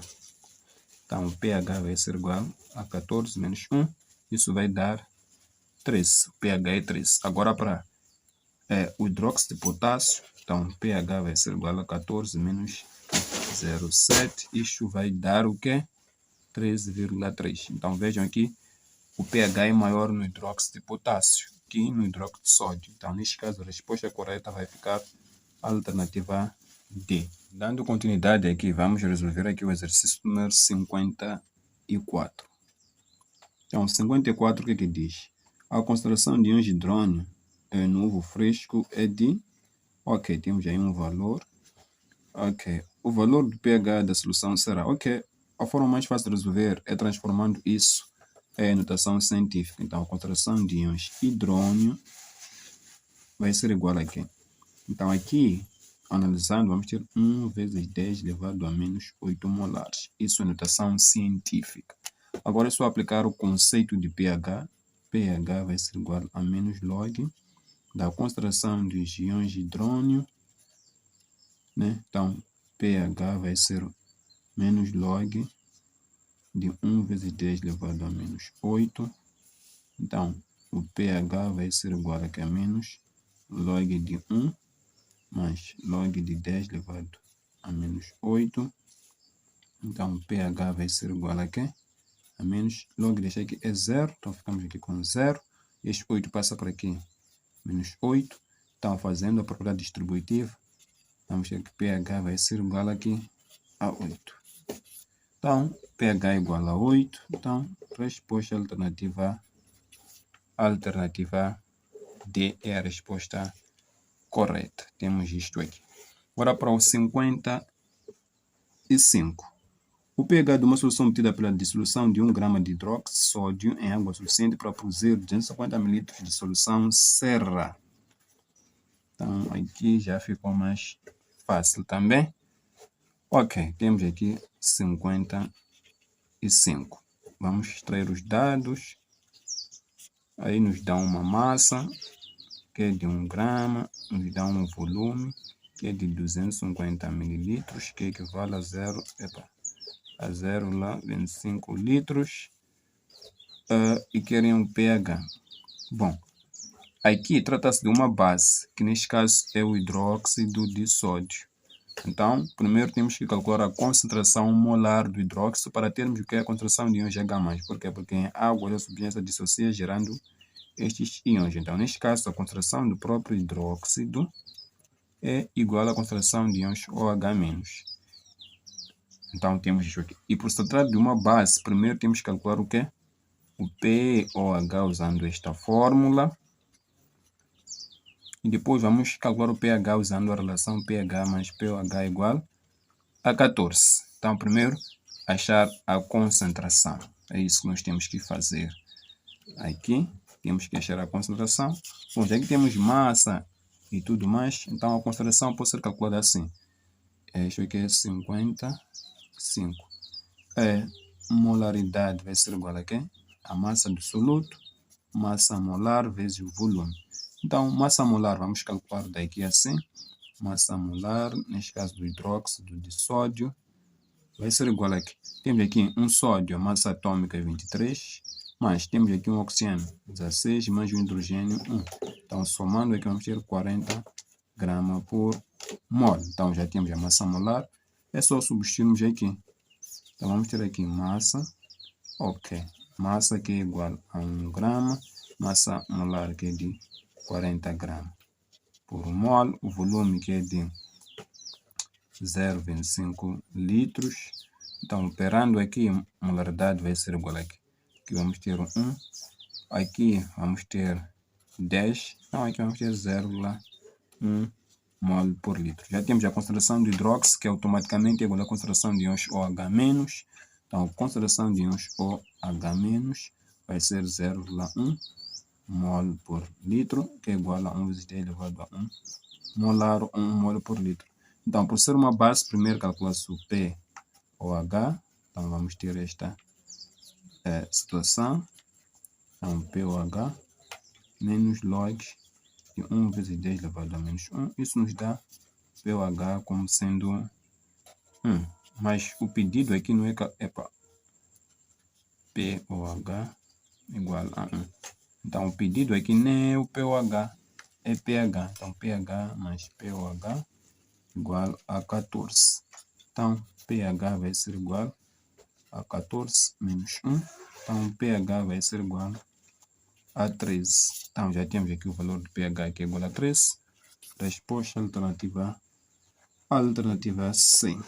Então, o pH vai ser igual a 14 menos 1. Isso vai dar 13. O pH é 13. Agora, para o hidróxido de potássio, então, o pH vai ser igual a 14 menos 0,7. Isto vai dar o quê? 13,3. Então, vejam aqui, o pH é maior no hidróxido de potássio, aqui no hidróxido de sódio. Então, neste caso, a resposta correta vai ficar a alternativa D. Dando continuidade aqui, vamos resolver aqui o exercício número 54. Então, 54, o que diz? A concentração de íons de hidrônio no ovo fresco é de... Ok, temos aí um valor. Ok, o valor do pH da solução será... Ok, a forma mais fácil de resolver é transformando isso em notação científica. Então, a concentração de íons hidrônio vai ser igual a quê? Então, aqui, analisando, vamos ter 1 vezes 10 elevado a menos 8 molares. Isso é notação científica. Agora, é só aplicar o conceito de pH. pH vai ser igual a menos log da concentração dos íons de hidrônio, né? Então, pH vai ser menos log de 1 vezes 10 elevado a menos 8. Então, o pH vai ser igual a menos log de 1 mais log de 10 elevado a menos 8. Então, o pH vai ser igual a quê? A menos log deste aqui é 0. Então, ficamos aqui com 0. Este 8 passa para aqui, menos 8. Então, fazendo a propriedade distributiva, vamos ter que pH vai ser igual aqui a 8. Então, pH é igual a 8. Então, resposta alternativa D é a resposta correta. Temos isto aqui. Agora para o 55. O pH de uma solução obtida pela dissolução de 1 grama de hidróxido de sódio em água suficiente para produzir 250 ml de solução serra. Então, aqui já ficou mais fácil também. Ok, temos aqui 55. Vamos extrair os dados. Aí nos dá uma massa, que é de 1 grama, nos dá um volume, que é de 250 ml, que equivale a 0,25 litros. E querem um pH. Bom, aqui trata-se de uma base, que neste caso é o hidróxido de sódio. Então, primeiro temos que calcular a concentração molar do hidróxido para termos o que é a concentração de íons H+. Por quê? Porque em água a substância dissocia gerando estes íons. Então, neste caso, a concentração do próprio hidróxido é igual à concentração de íons OH-. Então, temos isso aqui. E por se tratar de uma base, primeiro temos que calcular o quê? O pOH usando esta fórmula. E depois vamos calcular o pH usando a relação pH mais pOH igual a 14. Então, primeiro, achar a concentração. É isso que nós temos que fazer. Aqui, temos que achar a concentração. Bom, já que temos massa e tudo mais, então a concentração pode ser calculada assim. Isso aqui é 55. Molaridade vai ser igual a quê? A massa do soluto, massa molar vezes o volume. Então, massa molar, vamos calcular daqui assim. Massa molar, neste caso do hidróxido de sódio, vai ser igual a aqui. Temos aqui um sódio, a massa atômica é 23, mas temos aqui um oxigênio, 16, mais um hidrogênio, 1. Então, somando aqui, vamos ter 40 gramas por mol. Então, já temos a massa molar, é só substituirmos aqui. Então, vamos ter aqui massa, ok. Massa que é igual a 1 grama, massa molar que é de 40 gramas por mol, o volume que é de 0,25 litros. Então, operando aqui, a molaridade vai ser igual a aqui. Aqui vamos ter 1, aqui vamos ter 10, então aqui vamos ter 0,1 mol por litro. Já temos a concentração de hidróxido, que é automaticamente igual à concentração de íons OH-. Então, a concentração de íons OH- vai ser 0,1 mol por litro, que é igual a 1 vezes 10 elevado a 1 molar, 1 mol por litro. Então, por ser uma base, primeiro calcula-se o pOH. Então, vamos ter esta situação. Então, pOH menos log de 1 vezes 10 elevado a menos 1. Isso nos dá pOH como sendo 1. Mas o pedido aqui não é para pOH igual a 1. Então, o pedido aqui nem é o pOH, é pH. Então, pH mais pOH igual a 14. Então, pH vai ser igual a 14 menos 1. Então, pH vai ser igual a 13. Então, já temos aqui o valor do pH que é igual a 13. Resposta alternativa C.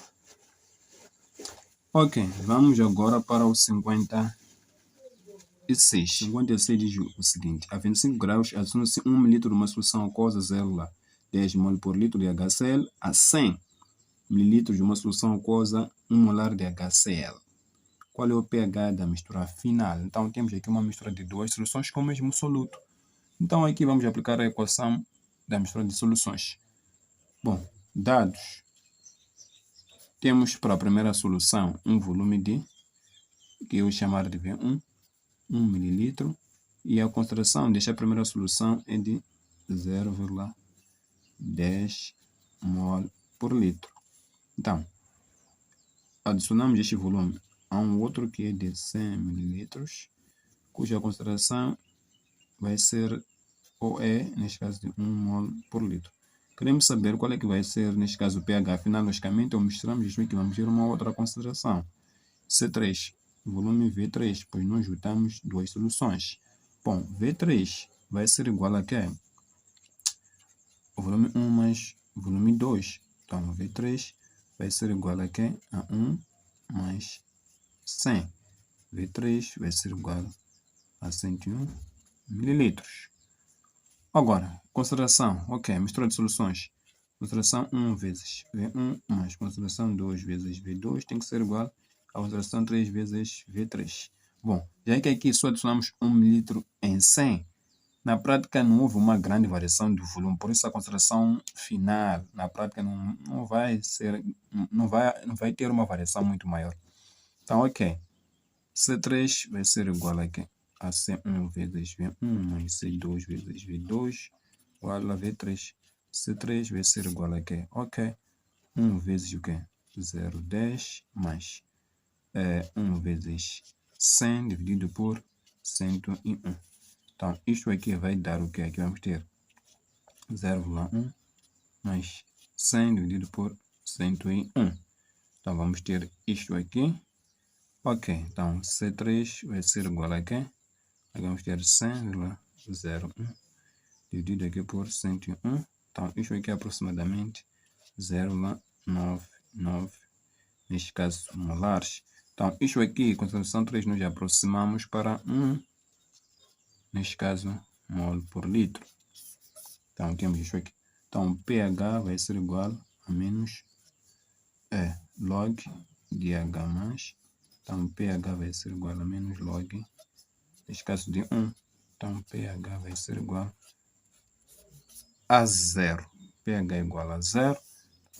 Ok, vamos agora para o 56. 56 diz o seguinte: a 25 graus adiciona-se 1 ml de uma solução aquosa 0,10 mol por litro de HCl a 100 ml de uma solução aquosa 1 molar de HCl. Qual é o pH da mistura final? Então, temos aqui uma mistura de duas soluções com o mesmo soluto. Então, aqui vamos aplicar a equação da mistura de soluções. Bom, dados. Temos para a primeira solução um volume de, que eu vou chamar de V1, 1 ml, e a concentração desta primeira solução é de 0,10 mol por litro. Então, adicionamos este volume a um outro que é de 100 ml, cuja concentração vai ser, ou é, neste caso, de 1 mol por litro. Queremos saber qual é que vai ser, neste caso, o pH final. Logicamente, misturamos isto aqui, vamos ter uma outra concentração. C3, volume V3, pois nós juntamos duas soluções. Bom, V3 vai ser igual a quê? O volume 1 mais volume 2. Então, V3 vai ser igual a quê? A 1 mais 100. V3 vai ser igual a 101 ml. Agora, concentração. Ok, mistura de soluções. Concentração 1 vezes V1 mais concentração 2 vezes V2 tem que ser igual a concentração 3 vezes V3. Bom, já que aqui só adicionamos 1 ml em 100, na prática não houve uma grande variação do volume, por isso a concentração final, na prática, não vai ter uma variação muito maior. Então, ok. C3 vai ser igual a quê? A C1 vezes V1 mais C2 vezes V2 igual a V3. C3 vai ser igual a quê? Ok. 1 vezes o quê? 0,10 mais 1 vezes 100 dividido por 101. Então, isto aqui vai dar o quê? Aqui vamos ter 0,1 mais 100 dividido por 101. Então, vamos ter isto aqui. Ok, então C3 vai ser igual a quê? Aqui vamos ter 100,01 dividido aqui por 101. Então, isto aqui é aproximadamente 0,99, neste caso, molares. Então, isto aqui, concentração 3, nós já aproximamos para 1, neste caso, mol por litro. Então, temos isto aqui. Então, pH vai ser igual a menos log de H mais. Então, pH vai ser igual a menos log, neste caso, de 1. Então, pH vai ser igual a 0. pH igual a 0.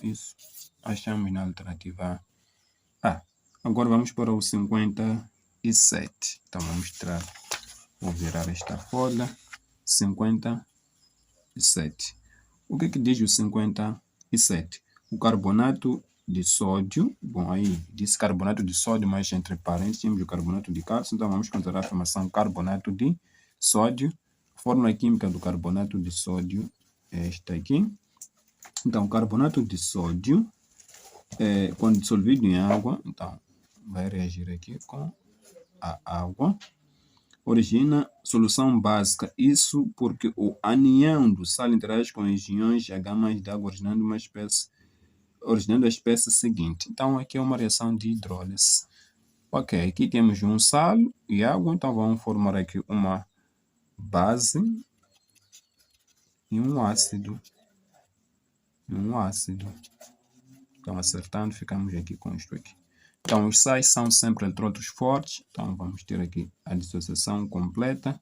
Isso achamos na alternativa A. Agora vamos para o 57. Então, vou virar esta folha. 57. O que diz o 57? O carbonato de sódio, bom, aí diz carbonato de sódio, mas entre parênteses temos o carbonato de cálcio, então vamos considerar a formação carbonato de sódio. A fórmula química do carbonato de sódio é esta aqui. Então, carbonato de sódio, quando dissolvido em água, então vai reagir aqui com a água, origina solução básica. Isso porque o anião do sal interage com os íons H+ de água, originando a espécie seguinte. Então, aqui é uma reação de hidrólise. Ok, aqui temos um sal e água, então vamos formar aqui uma base e um ácido. Então, acertando, ficamos aqui com isto aqui. Então, os sais são sempre eletrólitos fortes. Então, vamos ter aqui a dissociação completa.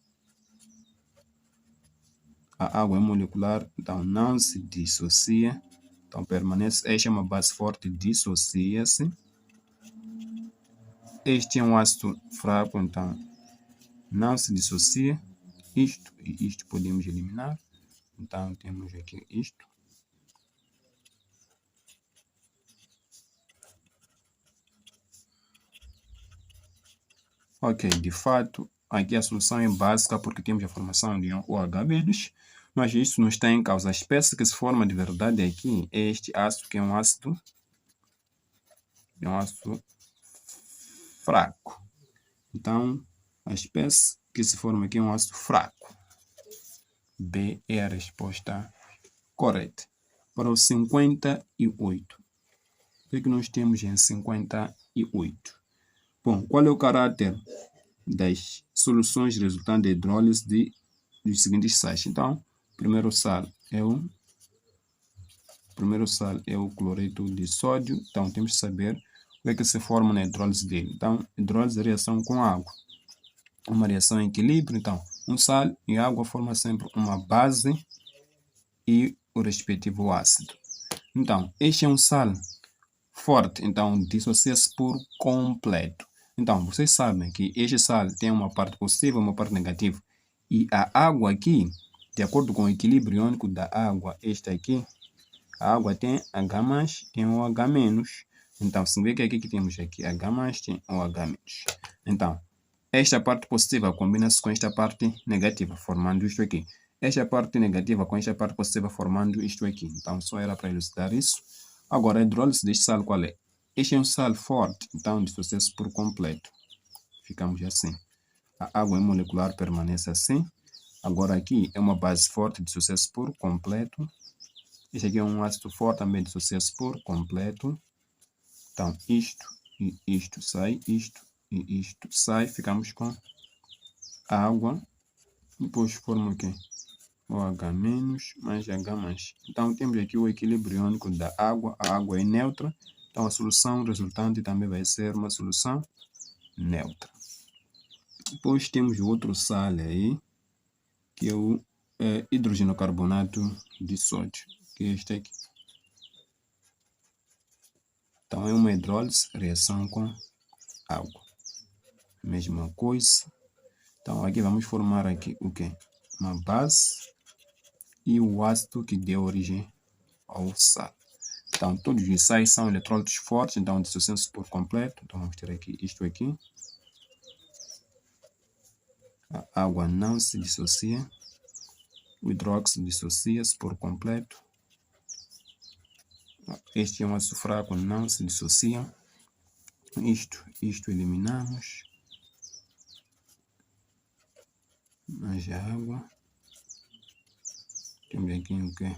A água é molecular, então não se dissocia. Então, permanece. Esta é uma base forte, dissocia-se. Este é um ácido fraco, então não se dissocia. Isto e isto podemos eliminar. Então, temos aqui isto. Ok, de fato, aqui a solução é básica porque temos a formação de um OH-, mas isso não está em causa. A espécie que se forma de verdade aqui é este ácido, que é um ácido fraco. Então, a espécie que se forma aqui é um ácido fraco. B é a resposta correta. Para o 58. O que é que nós temos em 58? Bom, qual é o caráter das soluções resultantes da hidrólise dos seguintes sais? Então, o primeiro sal é o cloreto de sódio. Então, temos que saber o que é que se forma na hidrólise dele. Então, hidrólise é reação com água. Uma reação em equilíbrio. Então, um sal e água formam sempre uma base e o respectivo ácido. Então, este é um sal forte, então dissocia-se por completo. Então, vocês sabem que este sal tem uma parte positiva e uma parte negativa. E a água aqui, de acordo com o equilíbrio iônico da água, esta aqui, a água tem H+, tem OH-. Então, significa que aqui temos aqui H+, tem OH-. Então, esta parte positiva combina-se com esta parte negativa, formando isto aqui. Esta parte negativa com esta parte positiva formando isto aqui. Então, só era para elucidar isso. Agora, a hidrólise deste sal qual é? Este é um sal forte, então dissocia-se por completo. Ficamos assim. A água molecular permanece assim. Agora aqui é uma base forte, dissocia-se por completo. Este aqui é um ácido forte, também dissocia-se por completo. Então, isto e isto sai, isto e isto sai. Ficamos com água. Depois forma o quê? OH- mais H+. Então, temos aqui o equilíbrio iônico da água. A água é neutra. Então, a solução resultante também vai ser uma solução neutra. Depois temos o outro sal aí, que é o hidrogenocarbonato de sódio, que é este aqui. Então, é uma hidrólise, reação com água. Mesma coisa. Então, aqui vamos formar aqui o quê? Uma base e o ácido que deu origem ao sal. Então, todos os sais são eletrólitos fortes, então dissociam-se por completo. Então, vamos ter aqui isto aqui. A água não se dissocia. O hidróxido dissocia-se por completo. Este é um ácido fraco, não se dissocia. Isto eliminamos. Mais a água. Temos aqui o que?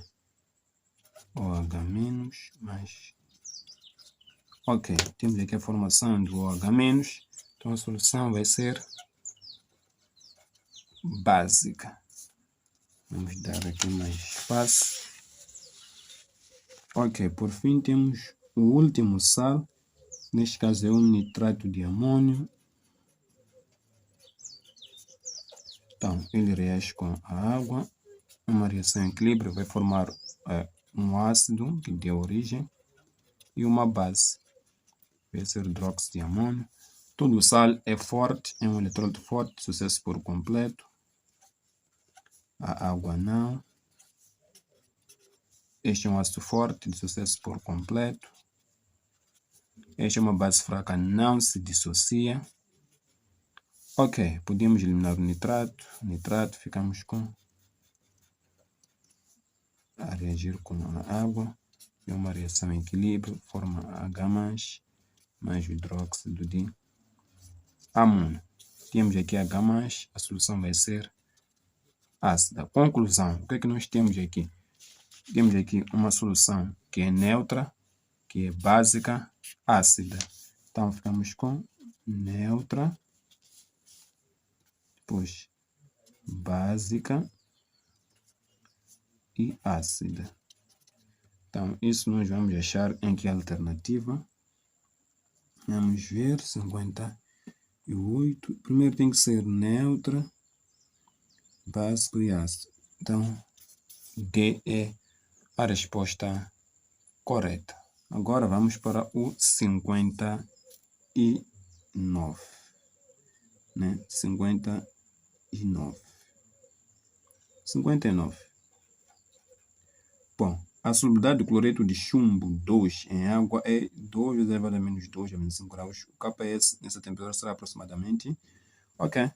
OH- mais. Ok, temos aqui a formação do OH-. Então a solução vai ser básica. Vamos dar aqui mais espaço. Ok, por fim temos o último sal. Neste caso é o nitrato de amônio. Então, ele reage com a água. Uma reação em equilíbrio vai formar um ácido que deu origem e uma base. Vai ser hidróxido de amônio. Todo o sal é forte, é um eletrólito forte, dissocia-se por completo. A água não. Este é um ácido forte, dissocia-se por completo. Este é uma base fraca, não se dissocia. Ok, podemos eliminar o nitrato. Nitrato, ficamos com a reagir com a água. É uma reação em equilíbrio, forma H+, mais o hidróxido de amônio. Temos aqui H+, a solução vai ser ácida. Conclusão, o que é que nós temos aqui? Temos aqui uma solução que é neutra, que é básica, ácida. Então, ficamos com neutra, depois básica e ácida. Então, isso nós vamos achar em que alternativa? Vamos ver, 58. Primeiro tem que ser neutra, básico e ácido. Então, D é a resposta correta. Agora vamos para o 59. Né? 59. Bom, a solubilidade do cloreto de chumbo 2 em água é 2 elevado a menos 2 a menos 5 graus. O KS nessa temperatura será aproximadamente. Ok.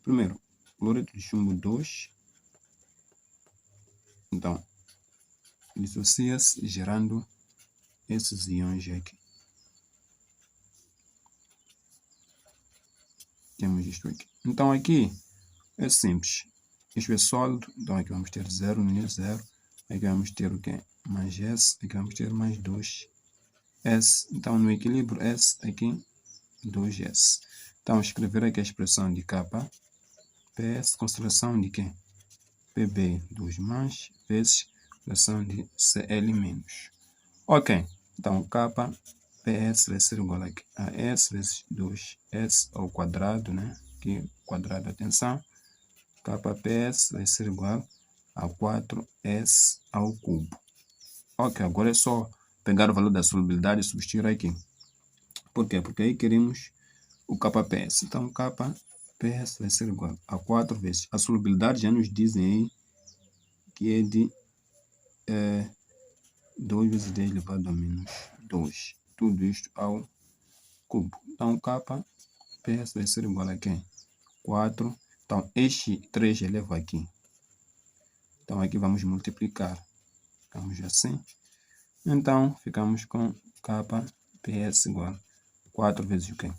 Primeiro, cloreto de chumbo 2. Então, dissocia-se gerando esses íons aqui. Temos isto aqui. Então, aqui É simples. Isto é sólido, então aqui vamos ter 0 no início, 0. Aqui vamos ter o quê? Mais S, aqui vamos ter mais 2S. Então, no equilíbrio S, aqui 2S. Então, escrever aqui a expressão de K, PS, constelação de quê? PB 2 mais, vezes constelação de CL menos. Ok, então K, PS vai ser igual aqui a S vezes 2S ao quadrado, né? Aqui, quadrado, atenção. KPS vai ser igual a 4S ao cubo. Ok, agora é só pegar o valor da solubilidade e substituir aqui. Por quê? Porque aí queremos o KPS. Então, KPS vai ser igual a 4 vezes. A solubilidade já nos dizem aí que é de 2 vezes 10 elevado a menos 2. Tudo isto ao cubo. Então, KPS vai ser igual a quê? 4. Então, este 3 eleva aqui. Então, aqui vamos multiplicar. Ficamos assim. Então, ficamos com KPS igual a 4 vezes o quê?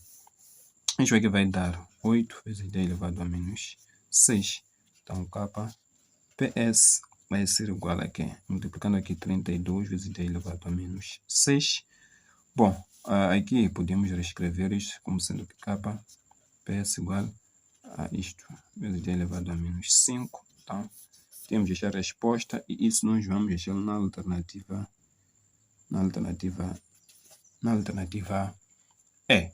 Isto aqui vai dar 8 vezes 10 elevado a menos 6. Então, KPS vai ser igual a quê? Multiplicando aqui 32 vezes 10 elevado a menos 6. Bom, aqui podemos reescrever isto como sendo que KPS igual a isto vezes 10 elevado a menos 5. Então, temos esta resposta e isso nós vamos deixar na alternativa E.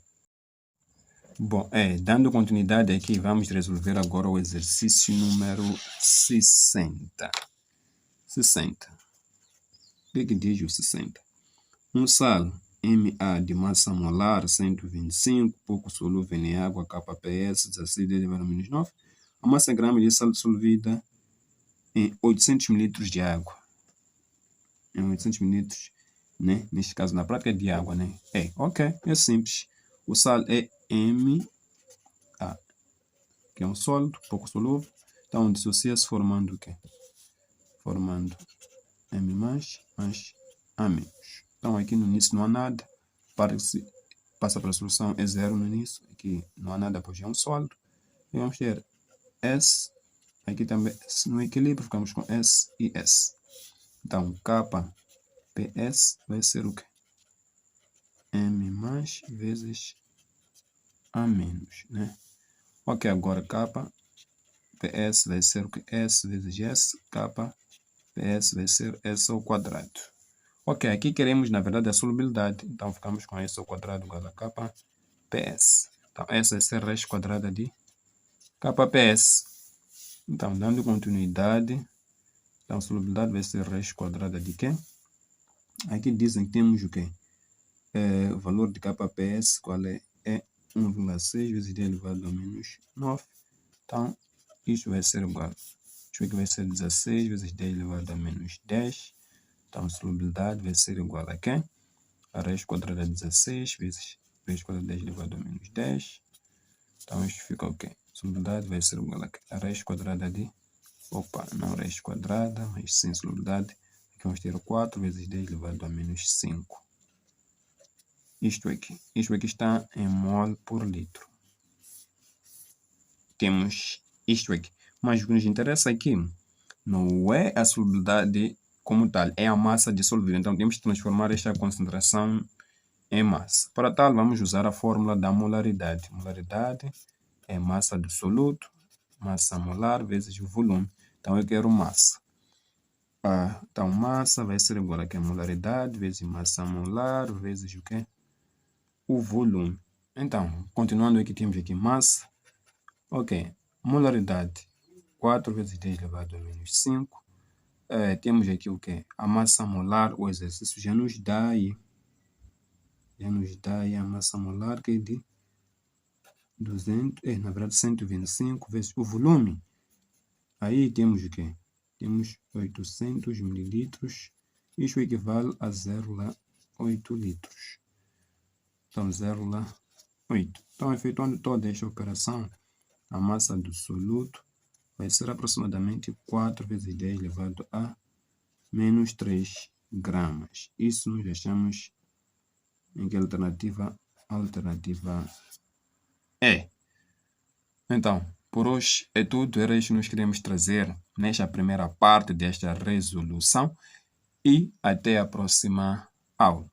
Bom, dando continuidade aqui, vamos resolver agora o exercício número 60. 60. O que diz o 60? Um sal Ma de massa molar 125, pouco solúvel em água, KPS 16 elevado a menos 9. A massa grama de sal dissolvida em 800 ml de água. Em 800 ml, né? Neste caso, na prática de água, né? Ok, é simples. O sal é Ma, que é um sólido, pouco solúvel. Então, dissocia-se formando o quê? Formando M mais A menos. Então, aqui no início não há nada. Passa para a solução, é 0 no início. Aqui não há nada, pois é um sólido. E vamos ter S. Aqui também, no equilíbrio, ficamos com S e S. Então, KPS vai ser o quê? M mais vezes A menos, né? Ok, agora KPS vai ser o que? S vezes S. KPS vai ser S ao quadrado. Ok, aqui queremos, na verdade, a solubilidade. Então, ficamos com S ao quadrado igual a KPS. Então, essa vai ser raiz quadrada de KPS. Então, dando continuidade, então, a solubilidade vai ser raiz quadrada de quê? Aqui dizem que temos o quê? O valor de KPS, qual é? É 1,6 vezes 10 elevado a menos 9. Então, isto vai ser igual. Isto aqui vai ser 16 vezes 10 elevado a menos 10. Então, a solubilidade vai ser igual a quê? A raiz quadrada de 16 vezes raiz quadrada de 10 elevado a menos 10. Então, isto fica o quê? A solubilidade vai ser igual a quê? A raiz quadrada de... não raiz quadrada, mas sem solubilidade. Aqui vamos ter 4 vezes 10 elevado a menos 5. Isto aqui está em mol por litro. Temos isto aqui. Mas o que nos interessa aqui não é a solubilidade como tal, é a massa dissolvida. Então, temos que transformar esta concentração em massa. Para tal, vamos usar a fórmula da molaridade. Molaridade é massa do soluto, massa molar vezes o volume. Então, eu quero massa. Então, massa vai ser igual a molaridade vezes massa molar vezes o quê? O volume. Então, continuando aqui, temos aqui massa. Ok, molaridade 4 vezes 10 elevado a menos 5. Temos aqui o quê? A massa molar, o exercício já nos dá aí a massa molar que é de 200, na verdade 125 vezes o volume. Aí temos o quê? Temos 800 mililitros. Isso equivale a 0,8 litros. Então, 0,8. Então, efetuando toda esta operação, a massa do soluto vai ser aproximadamente 4 vezes 10 elevado a menos 3 gramas. Isso nós achamos em que alternativa? Alternativa E. Então, Por hoje é tudo, era isso que nós queremos trazer nesta primeira parte desta resolução e até a próxima aula.